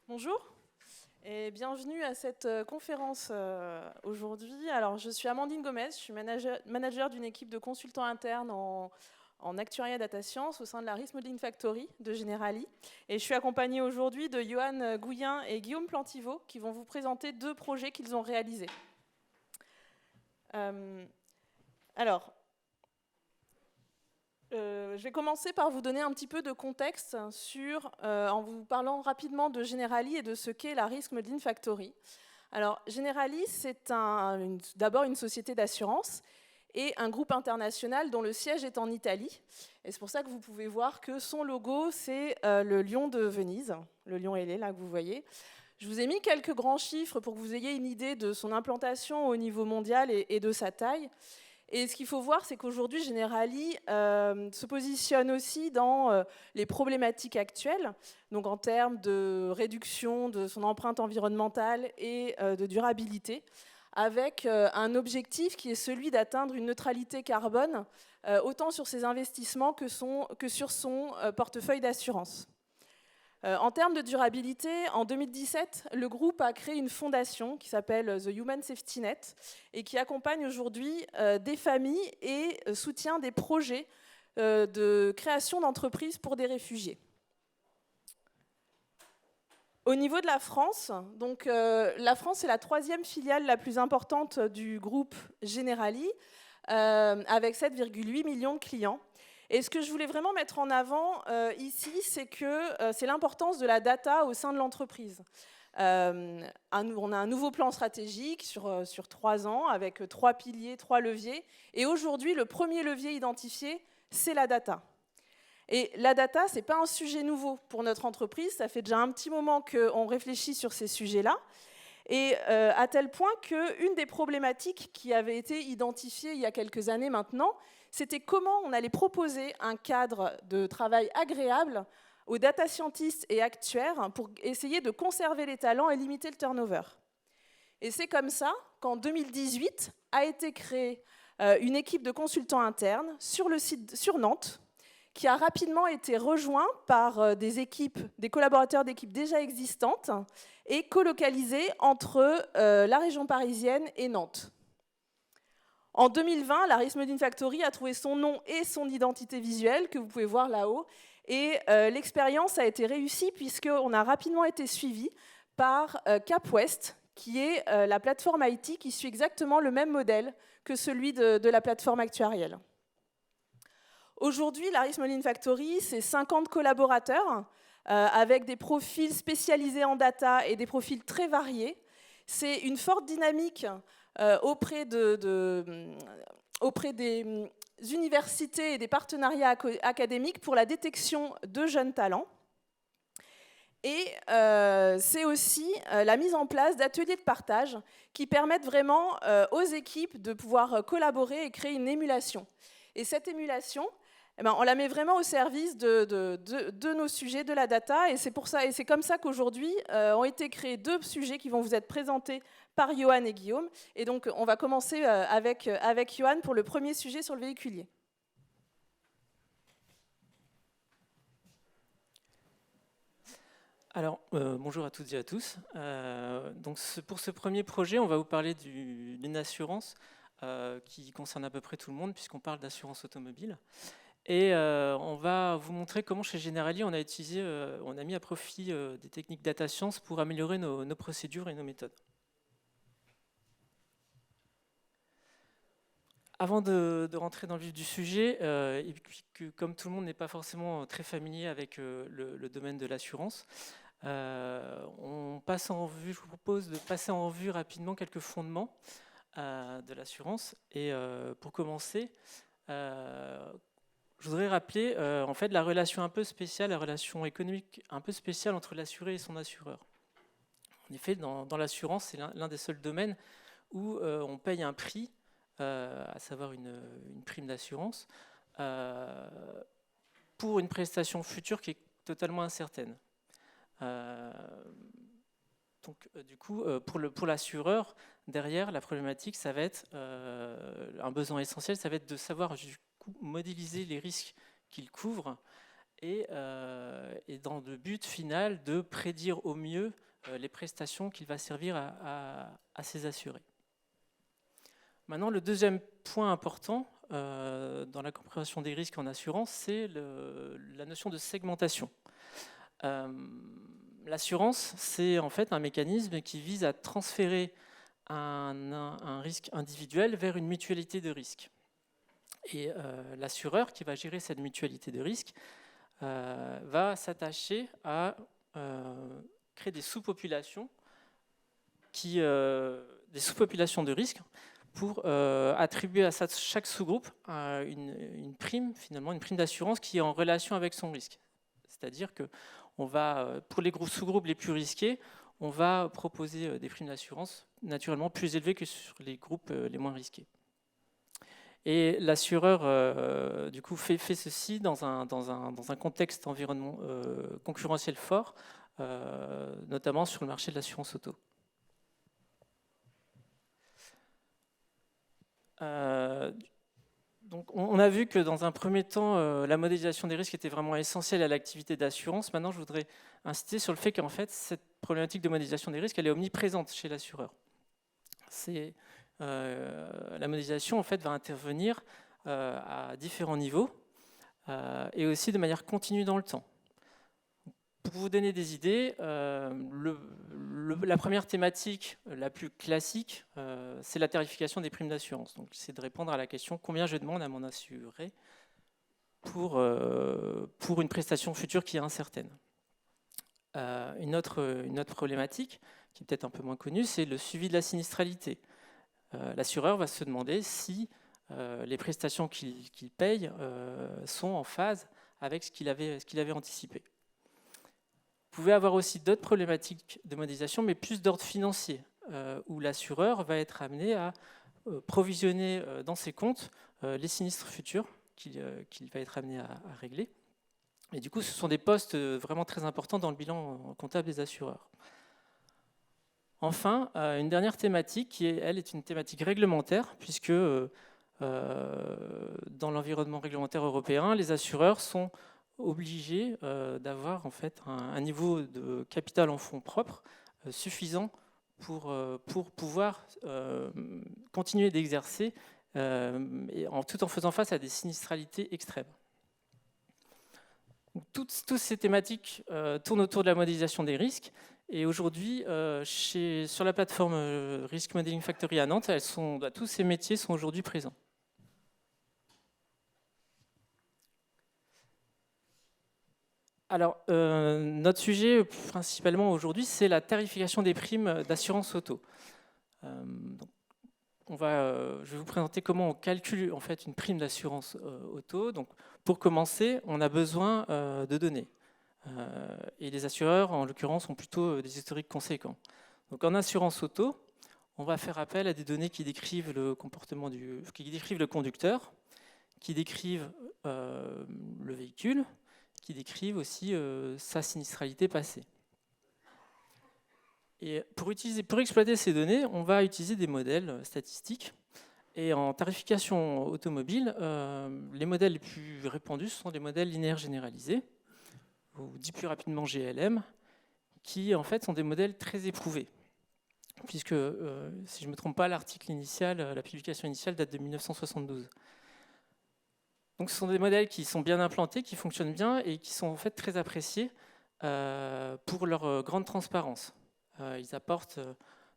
Bonjour et bienvenue à cette conférence aujourd'hui. Alors, je suis Amandine Gomez, je suis manager d'une équipe de consultants internes en actuariat data science au sein de la Risk Modeling Factory de Generali. Et je suis accompagnée aujourd'hui de Johan Gouyen et Guillaume Plantiveau qui vont vous présenter deux projets qu'ils ont réalisés. Je vais commencer par vous donner un petit peu de contexte en vous parlant rapidement de Generali et de ce qu'est la Risk Modeling Factory. Alors, Generali, c'est d'abord une société d'assurance et un groupe international dont le siège est en Italie. Et c'est pour ça que vous pouvez voir que son logo, c'est le lion de Venise, le lion ailé, là, que vous voyez. Je vous ai mis quelques grands chiffres pour que vous ayez une idée de son implantation au niveau mondial et de sa taille. Et ce qu'il faut voir, c'est qu'aujourd'hui, Generali se positionne aussi dans les problématiques actuelles, donc en termes de réduction de son empreinte environnementale et de durabilité, avec un objectif qui est celui d'atteindre une neutralité carbone, autant sur ses investissements que sur son portefeuille d'assurance. En termes de durabilité, en 2017, le groupe a créé une fondation qui s'appelle The Human Safety Net et qui accompagne aujourd'hui des familles et soutient des projets de création d'entreprises pour des réfugiés. Au niveau de la France, donc, la France est la troisième filiale la plus importante du groupe Generali, avec 7,8 millions de clients. Et ce que je voulais vraiment mettre en avant ici, c'est l'importance de la data au sein de l'entreprise. On a un nouveau plan stratégique sur 3 ans, avec 3 piliers, 3 leviers. Et aujourd'hui, le premier levier identifié, c'est la data. Et la data, ce n'est pas un sujet nouveau pour notre entreprise. Ça fait déjà un petit moment qu'on réfléchit sur ces sujets-là. Et à tel point qu'une des problématiques qui avait été identifiée il y a quelques années maintenant, c'était comment on allait proposer un cadre de travail agréable aux data scientists et actuaires pour essayer de conserver les talents et limiter le turnover. Et c'est comme ça qu'en 2018 a été créée une équipe de consultants internes sur le site sur Nantes, qui a rapidement été rejoint par des collaborateurs d'équipes déjà existantes et colocalisés entre la région parisienne et Nantes. En 2020, la Risk Modeling Factory a trouvé son nom et son identité visuelle, que vous pouvez voir là-haut, et l'expérience a été réussie puisqu'on a rapidement été suivi par CapWest, qui est la plateforme IT qui suit exactement le même modèle que celui de la plateforme actuarielle. Aujourd'hui, la Risk Modeling Factory, c'est 50 collaborateurs avec des profils spécialisés en data et des profils très variés. C'est une forte dynamique auprès des universités et des partenariats académiques pour la détection de jeunes talents. Et c'est aussi la mise en place d'ateliers de partage qui permettent vraiment aux équipes de pouvoir collaborer et créer une émulation. Et cette émulation, on la met vraiment au service de nos sujets, de la data, et c'est comme ça qu'aujourd'hui ont été créés 2 sujets qui vont vous être présentés par Johan et Guillaume. Et donc, on va commencer avec Johan pour le premier sujet sur le véhiculier. Alors, bonjour à toutes et à tous. Pour ce premier projet, on va vous parler d'une assurance qui concerne à peu près tout le monde, puisqu'on parle d'assurance automobile. Et on va vous montrer comment chez Generali, on a mis à profit des techniques data science pour améliorer nos procédures et nos méthodes. Avant de rentrer dans le vif du sujet, et puis que comme tout le monde n'est pas forcément très familier avec le domaine de l'assurance, je vous propose de passer en revue rapidement quelques fondements de l'assurance. Et pour commencer, je voudrais rappeler en fait la relation un peu spéciale, la relation économique un peu spéciale entre l'assuré et son assureur. En effet, dans l'assurance, c'est l'un des seuls domaines où on paye un prix, à savoir une prime d'assurance, pour une prestation future qui est totalement incertaine. Du coup, pour l'assureur, derrière, la problématique, ça va être un besoin essentiel, ça va être de savoir du coup modéliser les risques qu'il couvre et dans le but final de prédire au mieux les prestations qu'il va servir à ses assurés. Maintenant, le deuxième point important dans la compréhension des risques en assurance, c'est la notion de segmentation. L'assurance, c'est en fait un mécanisme qui vise à transférer un risque individuel vers une mutualité de risque. Et l'assureur qui va gérer cette mutualité de risque va s'attacher à créer des sous-populations de risque pour attribuer à chaque sous-groupe une prime, finalement, une prime d'assurance qui est en relation avec son risque. C'est-à-dire que pour les sous-groupes les plus risqués, on va proposer des primes d'assurance naturellement plus élevées que sur les groupes les moins risqués. Et l'assureur, du coup, fait ceci dans un contexte environnement concurrentiel fort, notamment sur le marché de l'assurance auto. Donc, on a vu que dans un premier temps, la modélisation des risques était vraiment essentielle à l'activité d'assurance. Maintenant, je voudrais insister sur le fait qu'en fait, cette problématique de modélisation des risques, elle est omniprésente chez l'assureur. La modélisation en fait, va intervenir à différents niveaux et aussi de manière continue dans le temps. Pour vous donner des idées, la première thématique la plus classique, c'est la tarification des primes d'assurance. Donc, c'est de répondre à la question combien je demande à mon assuré pour une prestation future qui est incertaine. Une autre problématique, qui est peut-être un peu moins connue, c'est le suivi de la sinistralité. L'assureur va se demander si les prestations qu'il paye sont en phase avec ce qu'il avait anticipé. Vous pouvez avoir aussi d'autres problématiques de modélisation, mais plus d'ordre financier, où l'assureur va être amené à provisionner dans ses comptes les sinistres futurs qu'il va être amené à régler. Et du coup, ce sont des postes vraiment très importants dans le bilan comptable des assureurs. Enfin, une dernière thématique qui, elle, est une thématique réglementaire, puisque dans l'environnement réglementaire européen, les assureurs sont obligés d'avoir en fait un niveau de capital en fonds propres suffisant pour pouvoir continuer d'exercer tout en faisant face à des sinistralités extrêmes. Toutes ces thématiques tournent autour de la modélisation des risques. Et aujourd'hui, sur la plateforme Risk Modeling Factory à Nantes, tous ces métiers sont aujourd'hui présents. Alors, notre sujet principalement aujourd'hui, c'est la tarification des primes d'assurance auto. Je vais vous présenter comment on calcule en fait une prime d'assurance auto. Donc, pour commencer, on a besoin de données. Et les assureurs, en l'occurrence, ont plutôt des historiques conséquents. Donc, en assurance auto, on va faire appel à des données qui décrivent le comportement qui décrivent le conducteur, qui décrivent le véhicule, qui décrivent aussi sa sinistralité passée. Et pour exploiter ces données, on va utiliser des modèles statistiques. Et en tarification automobile, les modèles les plus répandus sont des modèles linéaires généralisés, ou dit plus rapidement GLM, qui en fait sont des modèles très éprouvés. Puisque, si je ne me trompe pas, l'article initial, la publication initiale date de 1972. Donc ce sont des modèles qui sont bien implantés, qui fonctionnent bien et qui sont en fait très appréciés pour leur grande transparence. Ils apportent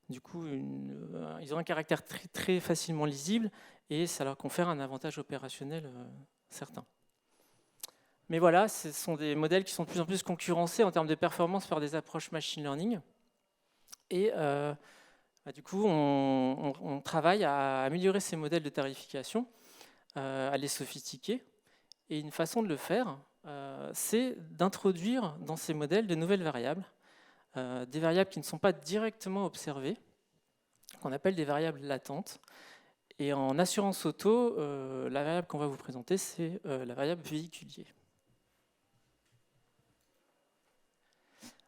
du coup, ils ont un caractère très, très facilement lisible et ça leur confère un avantage opérationnel certain. Mais voilà, ce sont des modèles qui sont de plus en plus concurrencés en termes de performance par des approches machine learning. Et du coup, on travaille à améliorer ces modèles de tarification, à les sophistiquer. Et une façon de le faire, c'est d'introduire dans ces modèles de nouvelles variables, des variables qui ne sont pas directement observées, qu'on appelle des variables latentes. Et en assurance auto, la variable qu'on va vous présenter, c'est la variable véhiculier.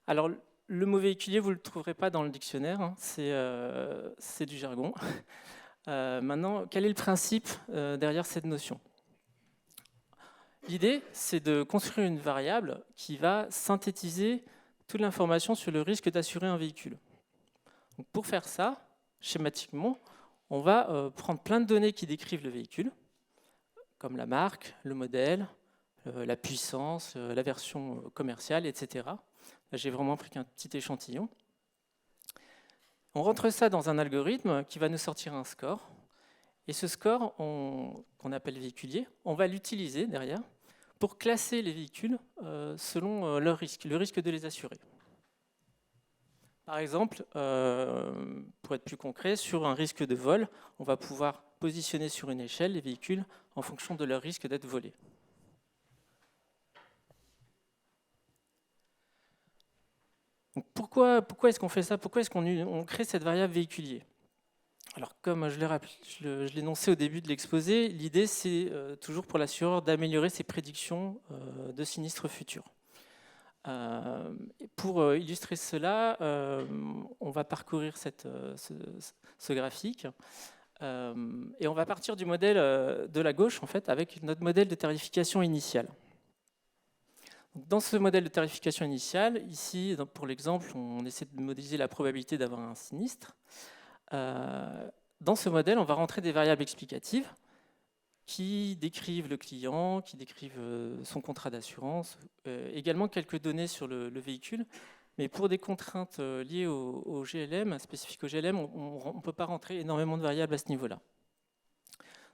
Alors, le mot véhiculier, vous ne le trouverez pas dans le dictionnaire, hein, c'est du jargon. Maintenant, quel est le principe derrière cette notion ? L'idée, c'est de construire une variable qui va synthétiser toute l'information sur le risque d'assurer un véhicule. Donc pour faire ça, schématiquement, on va prendre plein de données qui décrivent le véhicule, comme la marque, le modèle, la puissance, la version commerciale, etc. Là, j'ai vraiment pris qu'un petit échantillon. On rentre ça dans un algorithme qui va nous sortir un score. Et ce score, qu'on appelle véhiculier, on va l'utiliser derrière pour classer les véhicules selon leur risque, le risque de les assurer. Par exemple, pour être plus concret, sur un risque de vol, on va pouvoir positionner sur une échelle les véhicules en fonction de leur risque d'être volés. Donc pourquoi est-ce qu'on fait ça? Pourquoi est-ce qu'on crée cette variable véhiculier? Alors, comme je l'énonçais au début de l'exposé, l'idée, c'est toujours pour l'assureur d'améliorer ses prédictions de sinistres futurs. Pour illustrer cela, on va parcourir ce graphique et on va partir du modèle de la gauche, en fait, avec notre modèle de tarification initiale. Dans ce modèle de tarification initiale, ici, pour l'exemple, on essaie de modéliser la probabilité d'avoir un sinistre. Dans ce modèle, on va rentrer des variables explicatives qui décrivent le client, qui décrivent son contrat d'assurance, également quelques données sur le véhicule, mais pour des contraintes liées au GLM, spécifiques au GLM, on ne peut pas rentrer énormément de variables à ce niveau-là.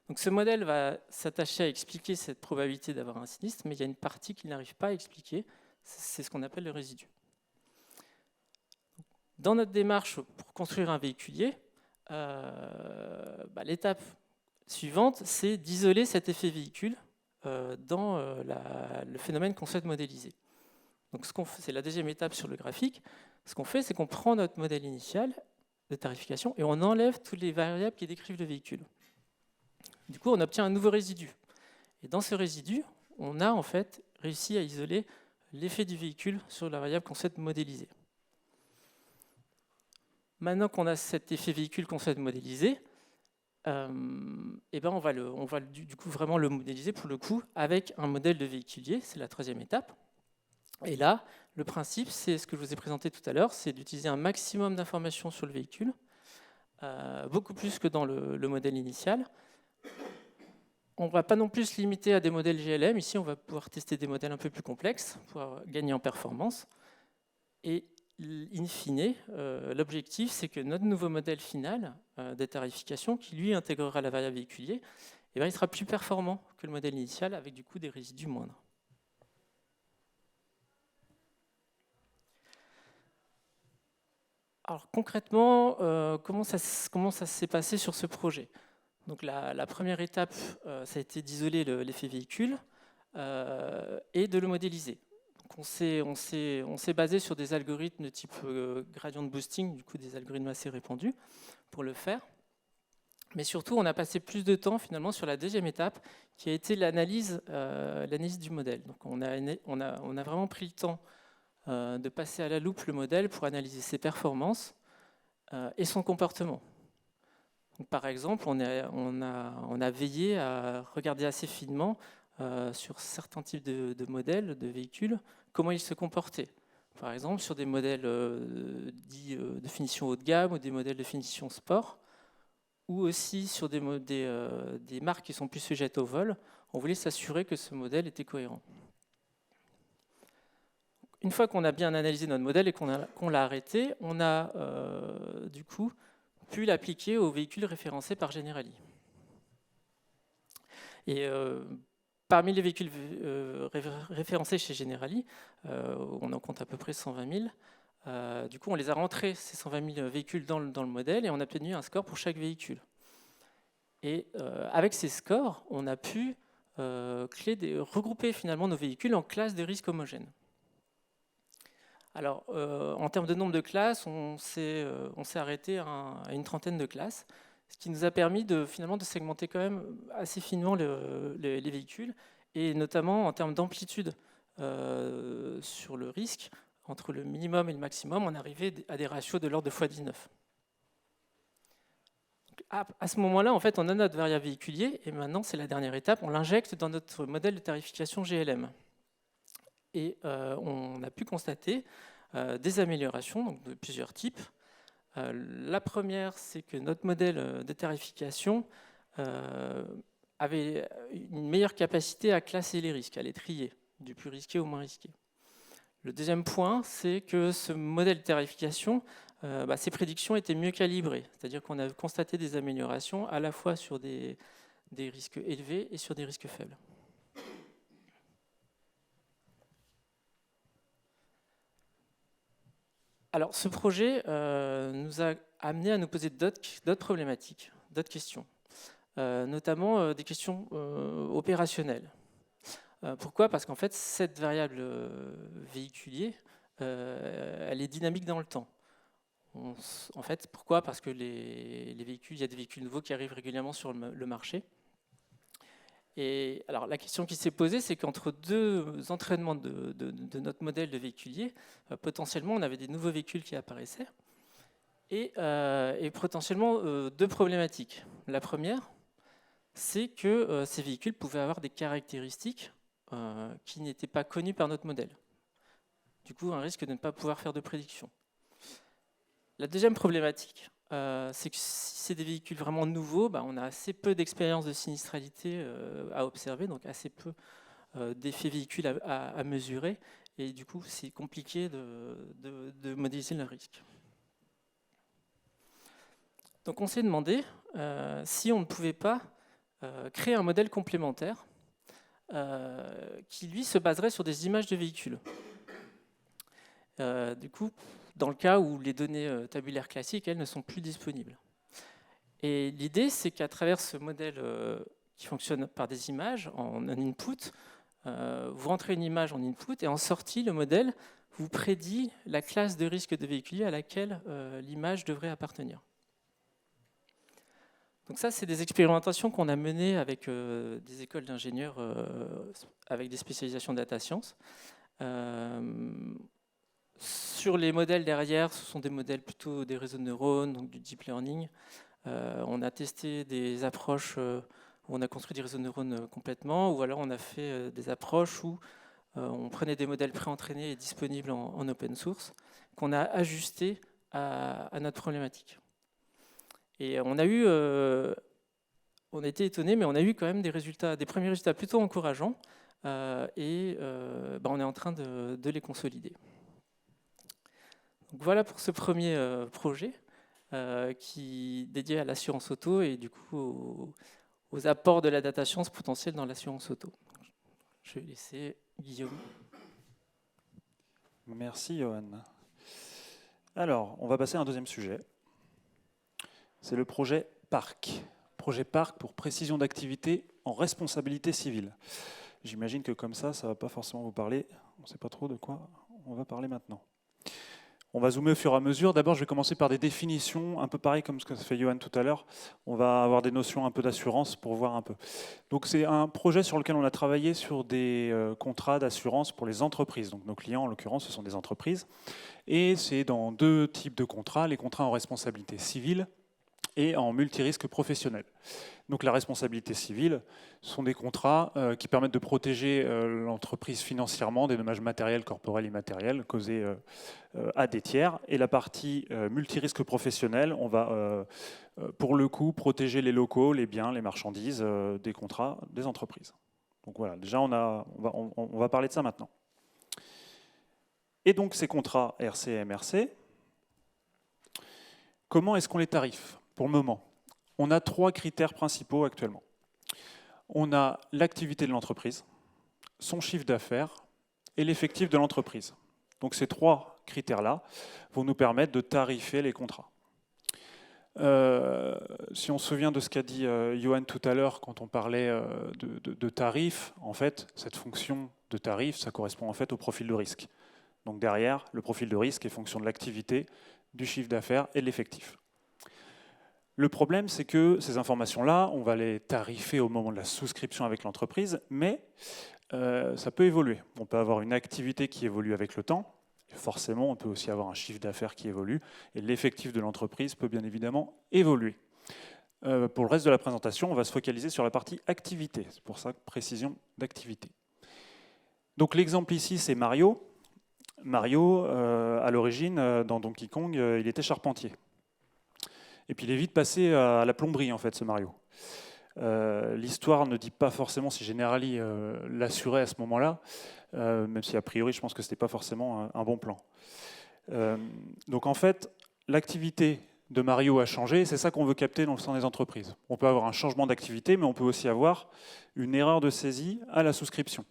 Donc ce modèle va s'attacher à expliquer cette probabilité d'avoir un sinistre, mais il y a une partie qu'il n'arrive pas à expliquer, c'est ce qu'on appelle le résidu. Dans notre démarche pour construire un véhiculier, l'étape suivante, c'est d'isoler cet effet véhicule dans le phénomène qu'on souhaite modéliser. Donc c'est la deuxième étape sur le graphique. Ce qu'on fait, c'est qu'on prend notre modèle initial de tarification et on enlève toutes les variables qui décrivent le véhicule. Du coup, on obtient un nouveau résidu. Et dans ce résidu, on a en fait réussi à isoler l'effet du véhicule sur la variable qu'on souhaite modéliser. Maintenant qu'on a cet effet véhicule qu'on souhaite modéliser, on va du coup vraiment le modéliser pour le coup avec un modèle de véhiculier, c'est la troisième étape. Et là, le principe, c'est ce que je vous ai présenté tout à l'heure, c'est d'utiliser un maximum d'informations sur le véhicule, beaucoup plus que dans le modèle initial. On ne va pas non plus se limiter à des modèles GLM. Ici, on va pouvoir tester des modèles un peu plus complexes pour gagner en performance. Et in fine, l'objectif, c'est que notre nouveau modèle final de tarification, qui lui intégrera la variable véhiculier, il sera plus performant que le modèle initial, avec du coup des résidus moindres. Alors concrètement, comment ça s'est passé sur ce projet? Donc la première étape, ça a été d'isoler l'effet véhicule et de le modéliser. Donc on s'est basé sur des algorithmes de type gradient boosting, du coup des algorithmes assez répandus pour le faire. Mais surtout, on a passé plus de temps finalement sur la deuxième étape, qui a été l'analyse du modèle. Donc on a vraiment pris le temps de passer à la loupe le modèle pour analyser ses performances et son comportement. Donc, par exemple, on a veillé à regarder assez finement sur certains types de modèles, de véhicules, comment ils se comportaient. Par exemple, sur des modèles dits de finition haut de gamme ou des modèles de finition sport, ou aussi sur des marques qui sont plus sujettes au vol, on voulait s'assurer que ce modèle était cohérent. Une fois qu'on a bien analysé notre modèle et qu'on l'a arrêté, on a du coup pu l'appliquer aux véhicules référencés par Generali. Et parmi les véhicules référencés chez Generali, on en compte à peu près 120 000. Du coup, on les a rentrés, ces 120 000 véhicules, dans le modèle et on a obtenu un score pour chaque véhicule. Et avec ces scores, on a pu regrouper finalement nos véhicules en classes de risques homogènes. Alors, en termes de nombre de classes, on s'est arrêté à une trentaine de classes, ce qui nous a permis finalement de segmenter quand même assez finement les véhicules, et notamment en termes d'amplitude sur le risque, entre le minimum et le maximum, on arrivait à des ratios de l'ordre de x19. à ce moment-là, en fait, on a notre variable véhiculier, et maintenant, c'est la dernière étape, on l'injecte dans notre modèle de tarification GLM. Et on a pu constater des améliorations donc de plusieurs types. La première, c'est que notre modèle de tarification avait une meilleure capacité à classer les risques, à les trier, du plus risqué au moins risqué. Le deuxième point, c'est que ce modèle de tarification, ses prédictions étaient mieux calibrées, c'est-à-dire qu'on a constaté des améliorations à la fois sur des risques élevés et sur des risques faibles. Alors, ce projet nous a amené à nous poser d'autres problématiques, d'autres questions, notamment des questions opérationnelles. Pourquoi ? Parce qu'en fait, cette variable véhiculier, elle est dynamique dans le temps. En fait, pourquoi ? Parce que il y a des véhicules nouveaux qui arrivent régulièrement sur le marché. Et alors, la question qui s'est posée, c'est qu'entre deux entraînements de notre modèle de véhiculier, potentiellement, on avait des nouveaux véhicules qui apparaissaient et potentiellement deux problématiques. La première, c'est que ces véhicules pouvaient avoir des caractéristiques qui n'étaient pas connues par notre modèle. Du coup, un risque de ne pas pouvoir faire de prédiction. La deuxième problématique, c'est que si c'est des véhicules vraiment nouveaux, on a assez peu d'expérience de sinistralité à observer, donc assez peu d'effets véhicules à mesurer, et du coup, c'est compliqué de modéliser le risque. Donc on s'est demandé si on ne pouvait pas créer un modèle complémentaire qui, lui, se baserait sur des images de véhicules. Du coup, dans le cas où les données tabulaires classiques, elles, ne sont plus disponibles. Et l'idée, c'est qu'à travers ce modèle qui fonctionne par des images en input, vous rentrez une image en input et en sortie, le modèle vous prédit la classe de risque de véhiculier à laquelle l'image devrait appartenir. Donc ça, c'est des expérimentations qu'on a menées avec des écoles d'ingénieurs avec des spécialisations data science. Sur les modèles derrière, ce sont des modèles plutôt des réseaux de neurones, donc du deep learning. On a testé des approches où on a construit des réseaux de neurones complètement, ou alors on a fait des approches où on prenait des modèles préentraînés et disponibles en open source, qu'on a ajustés à notre problématique. Et on a été étonnés, mais on a eu quand même des premiers résultats plutôt encourageants, on est en train de les consolider. Donc voilà pour ce premier projet qui est dédié à l'assurance auto et du coup aux apports de la data science potentielle dans l'assurance auto. Je vais laisser Guillaume. Merci Johan. Alors, on va passer à un deuxième sujet. C'est le projet PARC. Projet PARC pour précision d'activité en responsabilité civile. J'imagine que comme ça ne va pas forcément vous parler. On ne sait pas trop de quoi on va parler maintenant. On va zoomer au fur et à mesure. D'abord, je vais commencer par des définitions, un peu pareil comme ce que fait Johan tout à l'heure. On va avoir des notions un peu d'assurance pour voir un peu. Donc, c'est un projet sur lequel on a travaillé sur des contrats d'assurance pour les entreprises. Donc, nos clients, en l'occurrence, ce sont des entreprises. Et c'est dans deux types de contrats, les contrats en responsabilité civile et en multirisque professionnel. Donc la responsabilité civile sont des contrats qui permettent de protéger l'entreprise financièrement des dommages matériels, corporels, immatériels causés à des tiers. Et la partie multirisque professionnel, on va pour le coup protéger les locaux, les biens, les marchandises des contrats des entreprises. Donc voilà, déjà on va parler de ça maintenant. Et donc ces contrats RC et MRC, comment est-ce qu'on les tarife ? Pour le moment, on a trois critères principaux actuellement. On a l'activité de l'entreprise, son chiffre d'affaires et l'effectif de l'entreprise. Donc ces trois critères-là vont nous permettre de tarifer les contrats. Si on se souvient de ce qu'a dit Johan tout à l'heure quand on parlait de tarifs, en fait, cette fonction de tarif, ça correspond en fait au profil de risque. Donc derrière, le profil de risque est fonction de l'activité, du chiffre d'affaires et de l'effectif. Le problème, c'est que ces informations-là, on va les tarifer au moment de la souscription avec l'entreprise, mais ça peut évoluer. On peut avoir une activité qui évolue avec le temps, et forcément, on peut aussi avoir un chiffre d'affaires qui évolue, et l'effectif de l'entreprise peut bien évidemment évoluer. pour le reste de la présentation, on va se focaliser sur la partie activité. C'est pour ça que précision d'activité. Donc l'exemple ici, c'est Mario. Mario, à l'origine, dans Donkey Kong, il était charpentier. Et puis il est vite passé à la plomberie, en fait, ce Mario. L'histoire ne dit pas forcément si Generali l'assurait à ce moment-là, même si a priori, je pense que ce n'était pas forcément un bon plan. Donc en fait, l'activité de Mario a changé, c'est ça qu'on veut capter dans le sein des entreprises. On peut avoir un changement d'activité, mais on peut aussi avoir une erreur de saisie à la souscription.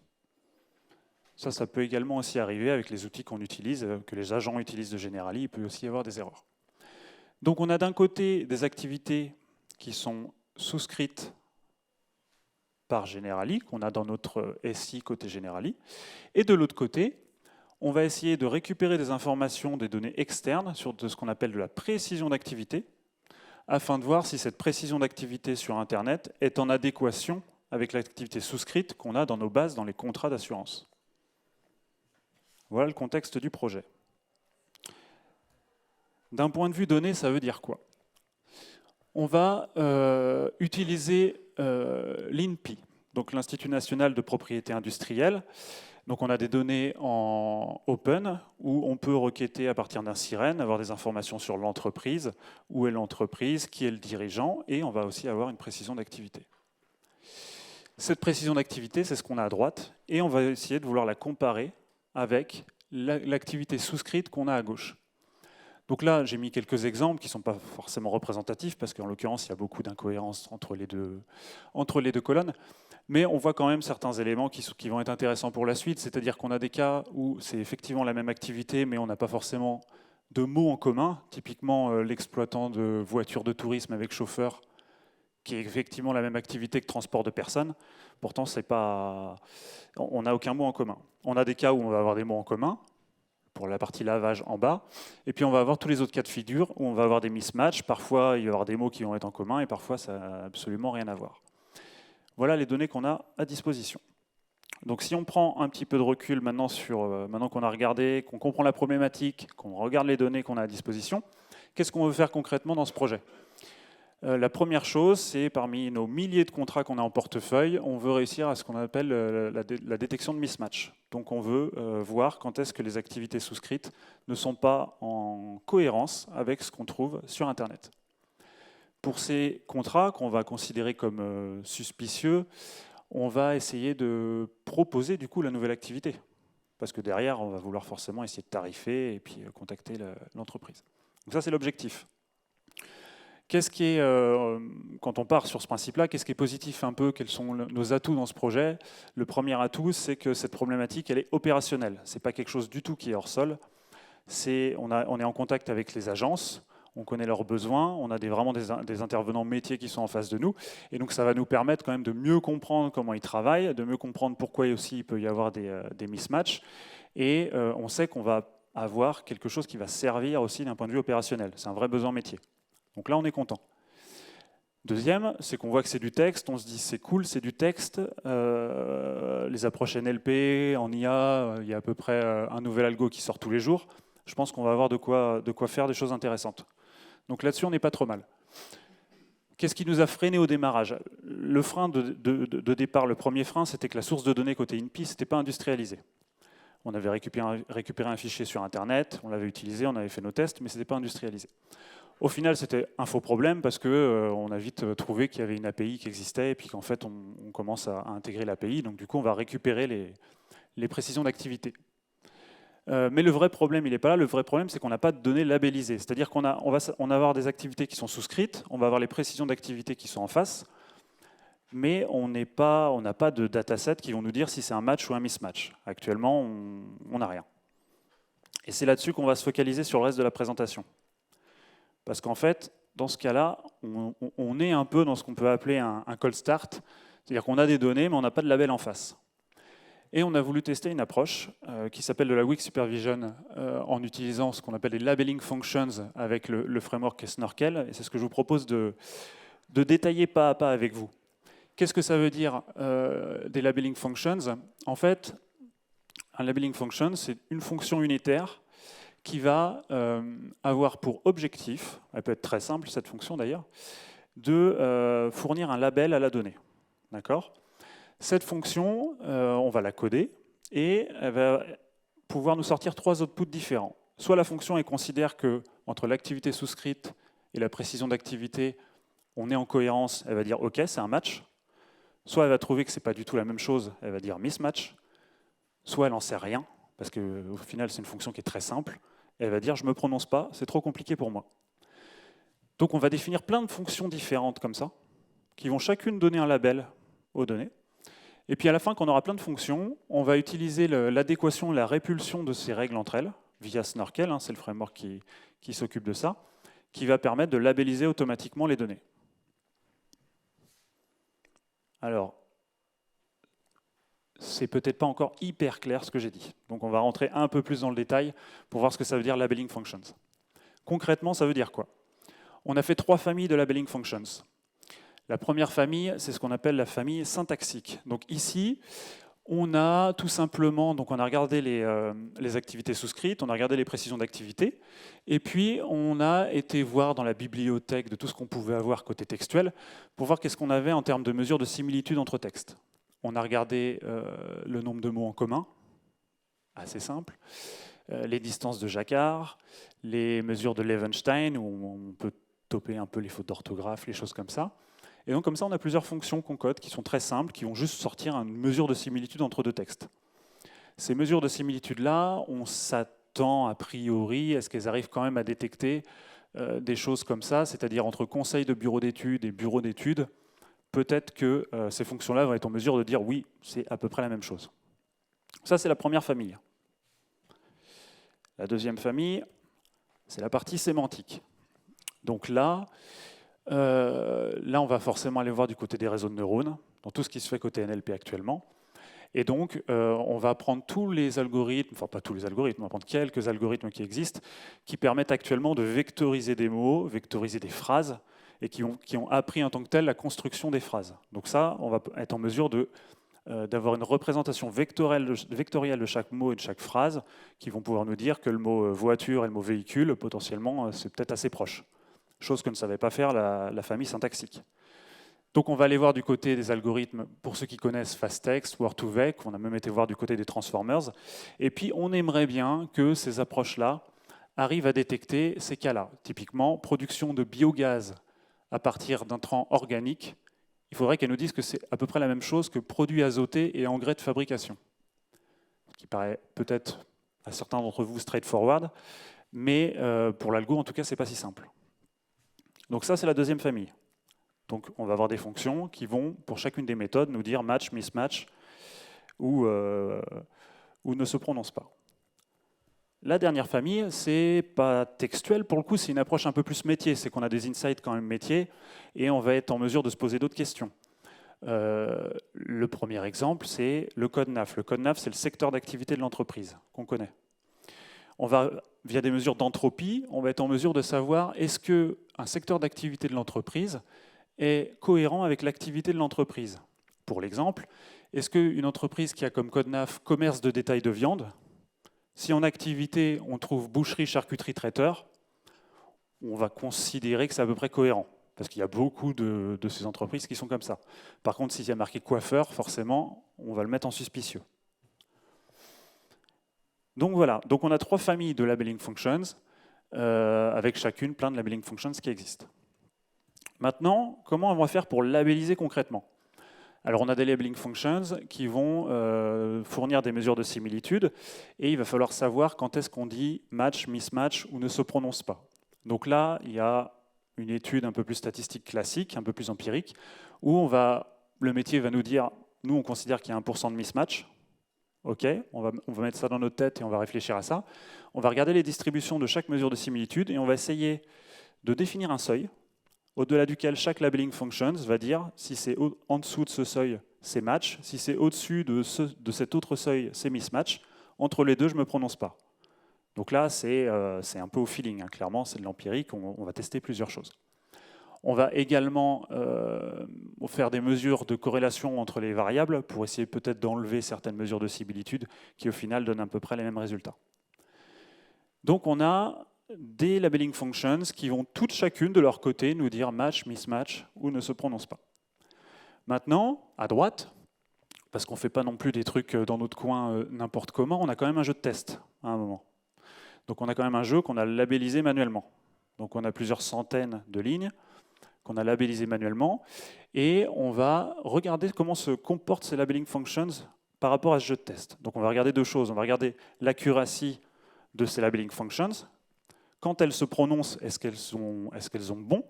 Ça peut également aussi arriver avec les outils qu'on utilise, que les agents utilisent de Generali, il peut aussi y avoir des erreurs. Donc on a d'un côté des activités qui sont souscrites par Generali, qu'on a dans notre SI côté Generali, et de l'autre côté, on va essayer de récupérer des informations, des données externes sur de ce qu'on appelle de la précision d'activité, afin de voir si cette précision d'activité sur Internet est en adéquation avec l'activité souscrite qu'on a dans nos bases, dans les contrats d'assurance. Voilà le contexte du projet. D'un point de vue données, ça veut dire quoi? On va utiliser l'INPI, donc l'Institut national de propriété industrielle. Donc on a des données en open, où on peut requêter à partir d'un sirène, avoir des informations sur l'entreprise, où est l'entreprise, qui est le dirigeant, et on va aussi avoir une précision d'activité. Cette précision d'activité, c'est ce qu'on a à droite, et on va essayer de vouloir la comparer avec l'activité souscrite qu'on a à gauche. Donc là, j'ai mis quelques exemples qui ne sont pas forcément représentatifs, parce qu'en l'occurrence, il y a beaucoup d'incohérences entre les deux colonnes. Mais on voit quand même certains éléments qui vont être intéressants pour la suite, c'est-à-dire qu'on a des cas où c'est effectivement la même activité, mais on n'a pas forcément de mots en commun. Typiquement, l'exploitant de voitures de tourisme avec chauffeur, qui est effectivement la même activité que transport de personnes. Pourtant, on n'a aucun mot en commun. On a des cas où on va avoir des mots en commun, pour la partie lavage en bas, et puis on va avoir tous les autres cas de figure où on va avoir des mismatchs. Parfois, il va y avoir des mots qui vont être en commun, et parfois, ça n'a absolument rien à voir. Voilà les données qu'on a à disposition. Donc si on prend un petit peu de recul maintenant qu'on a regardé, qu'on comprend la problématique, qu'on regarde les données qu'on a à disposition, qu'est-ce qu'on veut faire concrètement dans ce projet? La première chose, c'est parmi nos milliers de contrats qu'on a en portefeuille, on veut réussir à ce qu'on appelle la détection de mismatch. Donc on veut voir quand est-ce que les activités souscrites ne sont pas en cohérence avec ce qu'on trouve sur Internet. Pour ces contrats qu'on va considérer comme suspicieux, on va essayer de proposer du coup la nouvelle activité. Parce que derrière, on va vouloir forcément essayer de tarifer et puis contacter l'entreprise. Donc ça, c'est l'objectif. Qu'est-ce qui est, quand on part sur ce principe-là, qu'est-ce qui est positif un peu? Quels sont nos atouts dans ce projet? Le premier atout, c'est que cette problématique, elle est opérationnelle. Ce n'est pas quelque chose du tout qui est hors sol. On est en contact avec les agences, on connaît leurs besoins, on a vraiment des intervenants métiers qui sont en face de nous. Et donc ça va nous permettre quand même de mieux comprendre comment ils travaillent, de mieux comprendre pourquoi aussi il peut y avoir des mismatchs. Et on sait qu'on va avoir quelque chose qui va servir aussi d'un point de vue opérationnel. C'est un vrai besoin métier. Donc là, on est content. Deuxième, c'est qu'on voit que c'est du texte, on se dit c'est cool, c'est du texte. Les approches NLP, en IA, il y a à peu près un nouvel algo qui sort tous les jours. Je pense qu'on va avoir de quoi faire des choses intéressantes. Donc là-dessus, on n'est pas trop mal. Qu'est-ce qui nous a freiné au démarrage? Le frein de départ, le premier frein, c'était que la source de données côté INPI, ce n'était pas industrialisé. On avait récupéré un fichier sur Internet, on l'avait utilisé, on avait fait nos tests, mais ce n'était pas industrialisé. Au final, c'était un faux problème parce qu'on a vite trouvé qu'il y avait une API qui existait et puis qu'en fait, on commence à intégrer l'API. Donc du coup, on va récupérer les précisions d'activité. Mais le vrai problème, il n'est pas là. Le vrai problème, c'est qu'on n'a pas de données labellisées. C'est-à-dire qu'on va avoir des activités qui sont souscrites, on va avoir les précisions d'activité qui sont en face, mais on n'a pas de datasets qui vont nous dire si c'est un match ou un mismatch. Actuellement, on n'a rien. Et c'est là-dessus qu'on va se focaliser sur le reste de la présentation. Parce qu'en fait, dans ce cas-là, on est un peu dans ce qu'on peut appeler un cold start, c'est-à-dire qu'on a des données, mais on n'a pas de label en face. Et on a voulu tester une approche qui s'appelle de la Weak Supervision en utilisant ce qu'on appelle les labeling functions avec le framework Snorkel. Et c'est ce que je vous propose de détailler pas à pas avec vous. Qu'est-ce que ça veut dire des labeling functions? En fait, un labeling function, c'est une fonction unitaire qui va avoir pour objectif, elle peut être très simple cette fonction d'ailleurs, de fournir un label à la donnée. D'accord ? Cette fonction, on va la coder et elle va pouvoir nous sortir 3 outputs différents. Soit la fonction elle considère que entre l'activité souscrite et la précision d'activité, on est en cohérence, elle va dire OK, c'est un match. Soit elle va trouver que ce n'est pas du tout la même chose, elle va dire mismatch. Soit elle n'en sait rien, parce qu'au final c'est une fonction qui est très simple, et elle va dire je ne me prononce pas, c'est trop compliqué pour moi. Donc on va définir plein de fonctions différentes comme ça, qui vont chacune donner un label aux données. Et puis à la fin, quand on aura plein de fonctions, on va utiliser l'adéquation et la répulsion de ces règles entre elles, via Snorkel, c'est le framework qui s'occupe de ça, qui va permettre de labelliser automatiquement les données. Alors, c'est peut-être pas encore hyper clair ce que j'ai dit. Donc on va rentrer un peu plus dans le détail pour voir ce que ça veut dire labeling functions. Concrètement, ça veut dire quoi? On a fait 3 familles de labeling functions. La première famille, c'est ce qu'on appelle la famille syntaxique. Donc ici, on a tout simplement, donc on a regardé les activités souscrites, on a regardé les précisions d'activité, et puis on a été voir dans la bibliothèque de tout ce qu'on pouvait avoir côté textuel pour voir qu'est-ce qu'on avait en termes de mesures de similitude entre textes. On a regardé le nombre de mots en commun, assez simple, les distances de Jacquard, les mesures de Levenstein, où on peut toper un peu les fautes d'orthographe, les choses comme ça. Et donc comme ça, on a plusieurs fonctions qu'on code qui sont très simples, qui vont juste sortir une mesure de similitude entre 2 textes. Ces mesures de similitude-là, on s'attend a priori à ce qu'elles arrivent quand même à détecter des choses comme ça, c'est-à-dire entre conseil de bureau d'études et bureau d'études, peut-être que ces fonctions-là vont être en mesure de dire oui, c'est à peu près la même chose. Ça, c'est la première famille. La deuxième famille, c'est la partie sémantique. Donc là, on va forcément aller voir du côté des réseaux de neurones, dans tout ce qui se fait côté NLP actuellement. Et donc, on va prendre tous les algorithmes, enfin pas tous les algorithmes, on va prendre quelques algorithmes qui existent, qui permettent actuellement de vectoriser des mots, vectoriser des phrases, et qui ont appris en tant que tel la construction des phrases. Donc ça, on va être en mesure d'avoir une représentation vectorielle de chaque mot et de chaque phrase, qui vont pouvoir nous dire que le mot voiture et le mot véhicule, potentiellement, c'est peut-être assez proche. Chose que ne savait pas faire la famille syntaxique. Donc on va aller voir du côté des algorithmes, pour ceux qui connaissent FastText, Word2Vec, on a même été voir du côté des transformers, et puis on aimerait bien que ces approches-là arrivent à détecter ces cas-là. Typiquement, production de biogaz à partir d'intrants organiques, il faudrait qu'elle nous dise que c'est à peu près la même chose que produits azotés et engrais de fabrication. Ce qui paraît peut-être à certains d'entre vous straightforward, mais pour l'algo, en tout cas, c'est pas si simple. Donc ça, c'est la deuxième famille. Donc on va avoir des fonctions qui vont, pour chacune des méthodes, nous dire match, mismatch, ou ne se prononce pas. La dernière famille, c'est pas textuel, pour le coup, c'est une approche un peu plus métier, c'est qu'on a des insights quand même métier, et on va être en mesure de se poser d'autres questions. Le premier exemple, c'est le code NAF. Le code NAF, c'est le secteur d'activité de l'entreprise, qu'on connaît. On va, via des mesures d'entropie, on va être en mesure de savoir est-ce qu'un secteur d'activité de l'entreprise est cohérent avec l'activité de l'entreprise. Pour l'exemple, est-ce qu'une entreprise qui a comme code NAF commerce de détail de viande, si en activité on trouve boucherie, charcuterie, traiteur, on va considérer que c'est à peu près cohérent, parce qu'il y a beaucoup de ces entreprises qui sont comme ça. Par contre, s'il y a marqué coiffeur, forcément, on va le mettre en suspicieux. Donc voilà, donc on a 3 familles de labeling functions, avec chacune plein de labeling functions qui existent. Maintenant, comment on va faire pour labelliser concrètement? Alors on a des labeling functions qui vont fournir des mesures de similitude, et il va falloir savoir quand est-ce qu'on dit match, mismatch ou ne se prononce pas. Donc là, il y a une étude un peu plus statistique classique, un peu plus empirique, où le métier va nous dire, nous on considère qu'il y a 1% de mismatch. Ok, on va mettre ça dans notre tête et on va réfléchir à ça. On va regarder les distributions de chaque mesure de similitude et on va essayer de définir un seuil, au-delà duquel chaque labeling functions va dire si c'est en dessous de ce seuil, c'est match, si c'est au-dessus de cet autre seuil, c'est mismatch. Entre les deux, je ne me prononce pas. Donc là, c'est un peu au feeling, hein. Clairement, c'est de l'empirique, on va tester plusieurs choses. On va également faire des mesures de corrélation entre les variables pour essayer peut-être d'enlever certaines mesures de similitude qui, au final, donnent à peu près les mêmes résultats. Donc on a des labeling functions qui vont toutes chacune de leur côté nous dire match, mismatch ou ne se prononce pas. Maintenant, à droite, parce qu'on ne fait pas non plus des trucs dans notre coin n'importe comment, on a quand même un jeu de test à un moment. Donc on a quand même un jeu qu'on a labellisé manuellement. Donc on a plusieurs centaines de lignes qu'on a labellisées manuellement, et on va regarder comment se comportent ces labeling functions par rapport à ce jeu de test. Donc on va regarder deux choses. On va regarder l'accuracy de ces labeling functions. Quand elles se prononcent, est-ce qu'elles ont bon?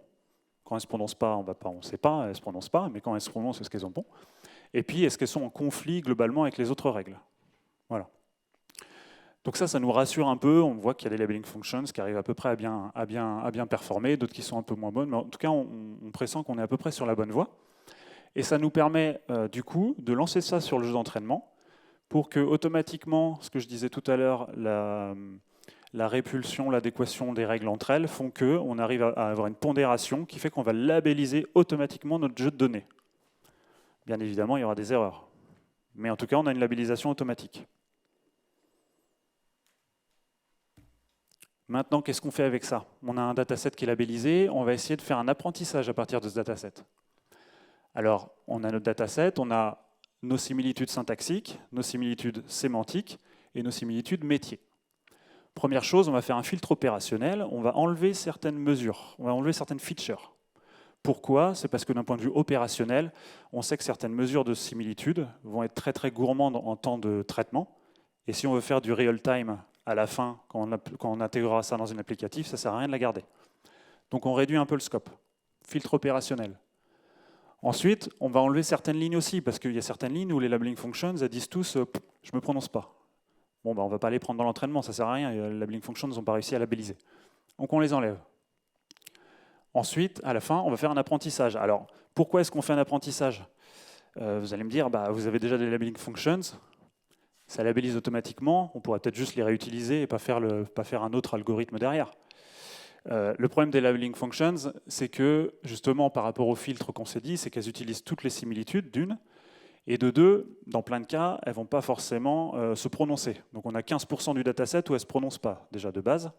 Quand elles ne se prononcent pas, on ne sait pas, elles ne se prononcent pas, mais quand elles se prononcent, est-ce qu'elles ont bon? Et puis, est-ce qu'elles sont en conflit globalement avec les autres règles? Voilà. Donc ça nous rassure un peu. On voit qu'il y a des labeling functions qui arrivent à peu près à bien performer, d'autres qui sont un peu moins bonnes, mais en tout cas, on pressent qu'on est à peu près sur la bonne voie. Et ça nous permet, du coup, de lancer ça sur le jeu d'entraînement pour que, automatiquement, ce que je disais tout à l'heure, la répulsion, l'adéquation des règles entre elles font qu'on arrive à avoir une pondération qui fait qu'on va labelliser automatiquement notre jeu de données. Bien évidemment, il y aura des erreurs. Mais en tout cas, on a une labellisation automatique. Maintenant, qu'est-ce qu'on fait avec ça? On a un dataset qui est labellisé, on va essayer de faire un apprentissage à partir de ce dataset. Alors, on a notre dataset, on a nos similitudes syntaxiques, nos similitudes sémantiques et nos similitudes métiers. Première chose, on va faire un filtre opérationnel, on va enlever certaines mesures, on va enlever certaines features. Pourquoi? C'est parce que d'un point de vue opérationnel, on sait que certaines mesures de similitude vont être très très gourmandes en temps de traitement. Et si on veut faire du real-time à la fin, quand on intégrera ça dans une applicative, ça ne sert à rien de la garder. Donc on réduit un peu le scope. Filtre opérationnel. Ensuite, on va enlever certaines lignes aussi, parce qu'il y a certaines lignes où les labeling functions, elles disent tous « je ne me prononce pas ». Bon, on ne va pas les prendre dans l'entraînement, ça ne sert à rien, les labeling functions n'ont pas réussi à labelliser. Donc on les enlève. Ensuite, à la fin, on va faire un apprentissage. Alors, pourquoi est-ce qu'on fait un apprentissage? Vous allez me dire, vous avez déjà des labeling functions, ça labellise automatiquement, on pourrait peut-être juste les réutiliser et pas faire un autre algorithme derrière. Le problème des labeling functions, c'est que, justement, par rapport au filtre qu'on s'est dit, c'est qu'elles utilisent toutes les similitudes, d'une, et de deux, dans plein de cas, elles ne vont pas forcément se prononcer. Donc on a 15% du dataset où elles ne se prononcent pas, déjà de base.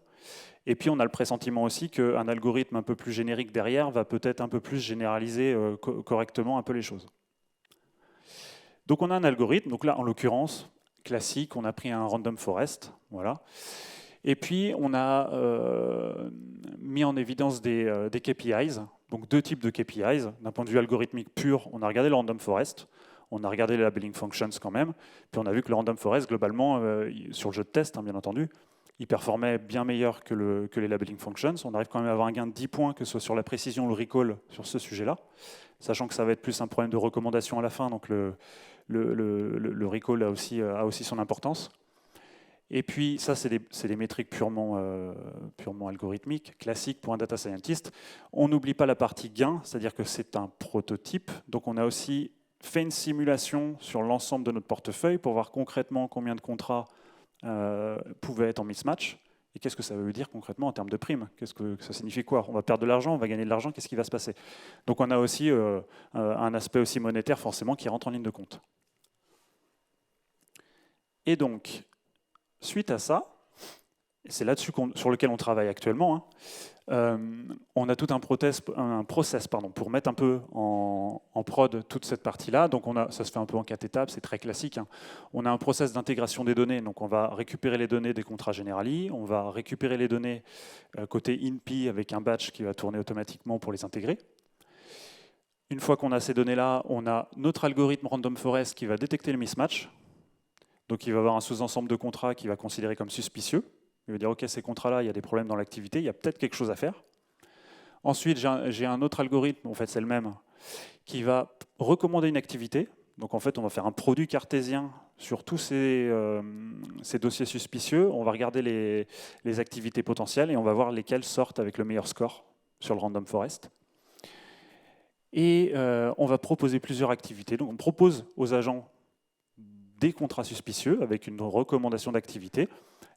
Et puis on a le pressentiment aussi qu'un algorithme un peu plus générique derrière va peut-être un peu plus généraliser correctement un peu les choses. Donc on a un algorithme, donc là en l'occurrence, classique, on a pris un random forest, voilà. Et puis on a mis en évidence des KPIs, donc deux types de KPIs. D'un point de vue algorithmique pur, on a regardé le random forest, on a regardé les labeling functions quand même, puis on a vu que le random forest, globalement, sur le jeu de test, hein, bien entendu, il performait bien meilleur que les labeling functions. On arrive quand même à avoir un gain de 10 points, que ce soit sur la précision ou le recall, sur ce sujet-là, sachant que ça va être plus un problème de recommandation à la fin, donc le recall a aussi son importance. Et puis, ça, c'est des métriques purement algorithmiques, classiques pour un data scientist. On n'oublie pas la partie gain, c'est-à-dire que c'est un prototype, donc on a aussi fait une simulation sur l'ensemble de notre portefeuille pour voir concrètement combien de contrats pouvaient être en mismatch. Et qu'est-ce que ça veut dire concrètement en termes de primes? Qu'est-ce que ça signifie quoi? On va perdre de l'argent, on va gagner de l'argent, qu'est-ce qui va se passer? Donc on a aussi un aspect aussi monétaire forcément qui rentre en ligne de compte. Et donc, suite à ça, c'est là-dessus sur lequel on travaille actuellement, on a tout un process pour mettre un peu en prod toute cette partie-là. Donc ça se fait un peu en 4 étapes, c'est très classique. On a un process d'intégration des données, donc on va récupérer les données des contrats Generali, on va récupérer les données côté INPI avec un batch qui va tourner automatiquement pour les intégrer. Une fois qu'on a ces données-là, on a notre algorithme Random Forest qui va détecter le mismatch. Donc il va avoir un sous-ensemble de contrats qu'il va considérer comme suspicieux. Il va dire, OK, ces contrats-là, il y a des problèmes dans l'activité, il y a peut-être quelque chose à faire. Ensuite, j'ai un autre algorithme, en fait c'est le même, qui va recommander une activité. Donc en fait, on va faire un produit cartésien sur tous ces dossiers suspicieux. On va regarder les activités potentielles et on va voir lesquelles sortent avec le meilleur score sur le Random Forest. Et on va proposer plusieurs activités. Donc on propose aux agents des contrats suspicieux avec une recommandation d'activité.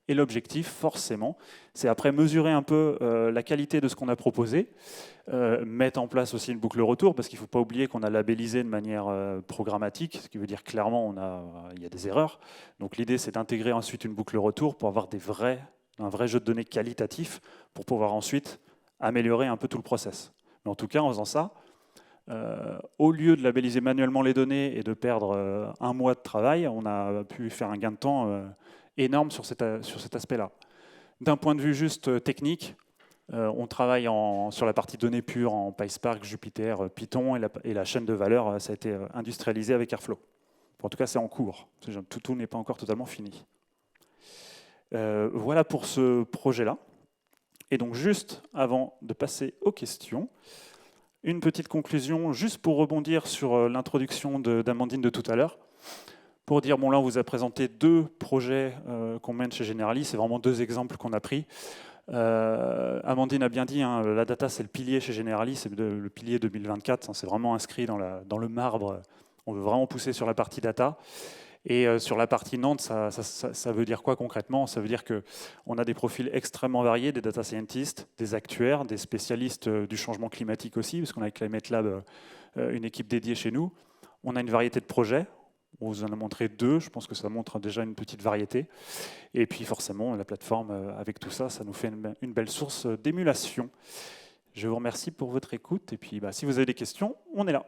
Et l'objectif, forcément, c'est après mesurer un peu la qualité de ce qu'on a proposé, mettre en place aussi une boucle retour, parce qu'il ne faut pas oublier qu'on a labellisé de manière programmatique, ce qui veut dire clairement il y a des erreurs. Donc l'idée, c'est d'intégrer ensuite une boucle retour pour avoir des vraies un vrai jeu de données qualitatif pour pouvoir ensuite améliorer un peu tout le process. Mais en tout cas, en faisant ça, au lieu de labelliser manuellement les données et de perdre un mois de travail, on a pu faire un gain de temps énorme sur cet aspect-là. D'un point de vue juste technique, on travaille sur la partie données pures en PySpark, Jupyter, Python, et la chaîne de valeur, ça a été industrialisé avec Airflow. En tout cas, c'est en cours. Tout n'est pas encore totalement fini. Voilà pour ce projet-là. Et donc, juste avant de passer aux questions, une petite conclusion, juste pour rebondir sur l'introduction d'Amandine de tout à l'heure, pour dire, bon là, on vous a présenté 2 projets qu'on mène chez Generali, c'est vraiment 2 exemples qu'on a pris. Amandine a bien dit, hein, la data, c'est le pilier chez Generali, c'est le pilier 2024, hein, c'est vraiment inscrit dans le marbre. On veut vraiment pousser sur la partie data. Et sur la partie Nantes, ça veut dire quoi concrètement? Ça veut dire qu'on a des profils extrêmement variés, des data scientists, des actuaires, des spécialistes du changement climatique aussi, parce qu'on a avec Climate Lab une équipe dédiée chez nous. On a une variété de projets. On vous en a montré 2, je pense que ça montre déjà une petite variété. Et puis forcément, la plateforme, avec tout ça, ça nous fait une belle source d'émulation. Je vous remercie pour votre écoute. Et puis, si vous avez des questions, on est là.